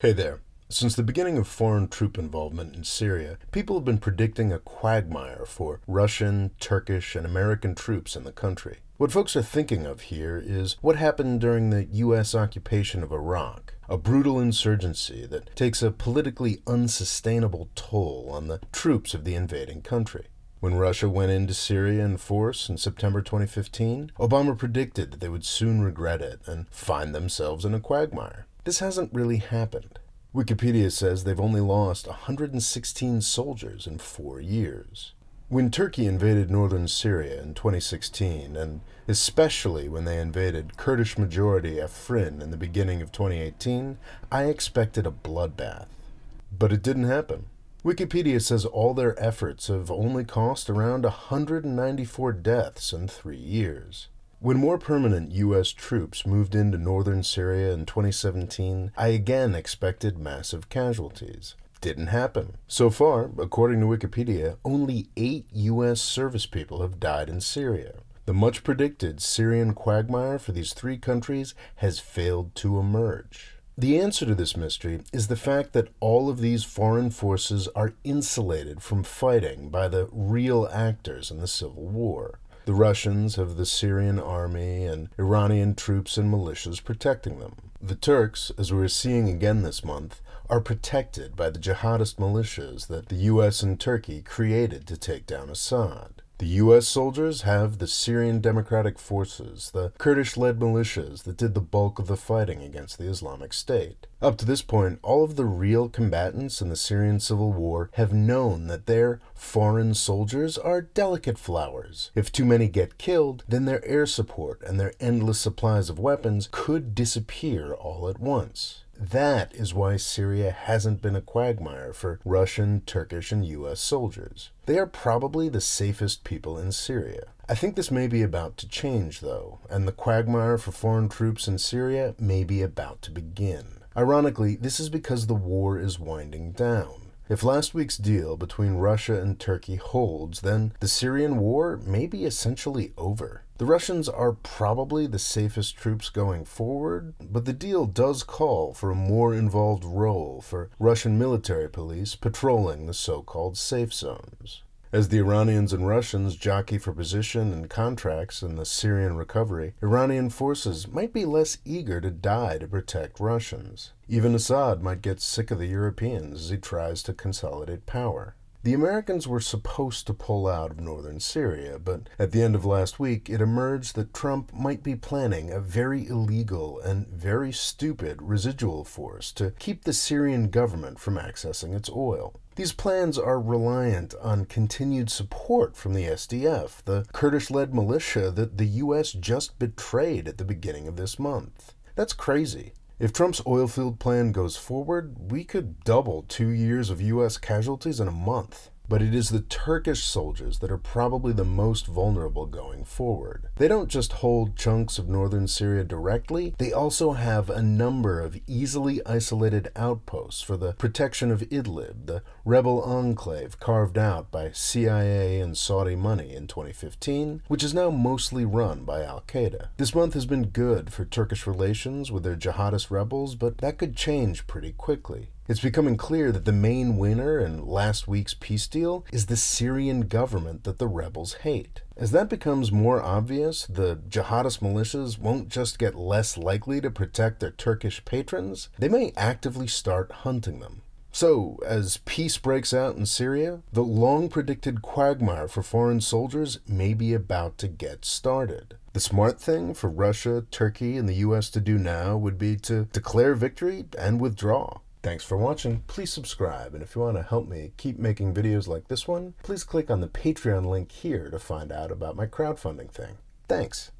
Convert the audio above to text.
Hey there. Since the beginning of foreign troop involvement in Syria, people have been predicting a quagmire for Russian, Turkish, and American troops in the country. What folks are thinking of here is what happened during the U.S. occupation of Iraq, a brutal insurgency that takes a politically unsustainable toll on the troops of the invading country. When Russia went into Syria in force in September 2015, Obama predicted that they would soon regret it and find themselves in a quagmire. This hasn't really happened. Wikipedia says they've only lost 116 soldiers in 4 years. When Turkey invaded northern Syria in 2016, and especially when they invaded Kurdish-majority Afrin in the beginning of 2018, I expected a bloodbath. But it didn't happen. Wikipedia says all their efforts have only cost around 194 deaths in 3 years. When more permanent U.S. troops moved into northern Syria in 2017, I again expected massive casualties. Didn't happen. So far, according to Wikipedia, only 8 U.S. service people have died in Syria. The much-predicted Syrian quagmire for these 3 countries has failed to emerge. The answer to this mystery is the fact that all of these foreign forces are insulated from fighting by the real actors in the civil war. The Russians have the Syrian army and Iranian troops and militias protecting them. The Turks, as we're seeing again this month, are protected by the jihadist militias that the U.S. and Turkey created to take down Assad. The U.S. soldiers have the Syrian Democratic Forces, the Kurdish-led militias that did the bulk of the fighting against the Islamic State. Up to this point, all of the real combatants in the Syrian civil war have known that their foreign soldiers are delicate flowers. If too many get killed, then their air support and their endless supplies of weapons could disappear all at once. That is why Syria hasn't been a quagmire for Russian, Turkish, and U.S. soldiers. They are probably the safest people in Syria. I think this may be about to change, though, and the quagmire for foreign troops in Syria may be about to begin. Ironically, this is because the war is winding down. If last week's deal between Russia and Turkey holds, then the Syrian war may be essentially over. The Russians are probably the safest troops going forward, but the deal does call for a more involved role for Russian military police patrolling the so-called safe zones. As the Iranians and Russians jockey for position and contracts in the Syrian recovery, Iranian forces might be less eager to die to protect Russians. Even Assad might get sick of the Europeans as he tries to consolidate power. The Americans were supposed to pull out of northern Syria, but at the end of last week, it emerged that Trump might be planning a very illegal and very stupid residual force to keep the Syrian government from accessing its oil. These plans are reliant on continued support from the SDF, the Kurdish-led militia that the U.S. just betrayed at the beginning of this month. That's crazy. If Trump's oil field plan goes forward, we could double 2 years of U.S. casualties in a month. But it is the Turkish soldiers that are probably the most vulnerable going forward. They don't just hold chunks of northern Syria directly, they also have a number of easily isolated outposts for the protection of Idlib, the rebel enclave carved out by CIA and Saudi money in 2015, which is now mostly run by al-Qaeda. This month has been good for Turkish relations with their jihadist rebels, but that could change pretty quickly. It's becoming clear that the main winner in last week's peace deal is the Syrian government that the rebels hate. As that becomes more obvious, the jihadist militias won't just get less likely to protect their Turkish patrons, they may actively start hunting them. So, as peace breaks out in Syria, the long-predicted quagmire for foreign soldiers may be about to get started. The smart thing for Russia, Turkey, and the U.S. to do now would be to declare victory and withdraw. Thanks for watching. Please subscribe, and if you want to help me keep making videos like this one, please click on the Patreon link here to find out about my crowdfunding thing. Thanks.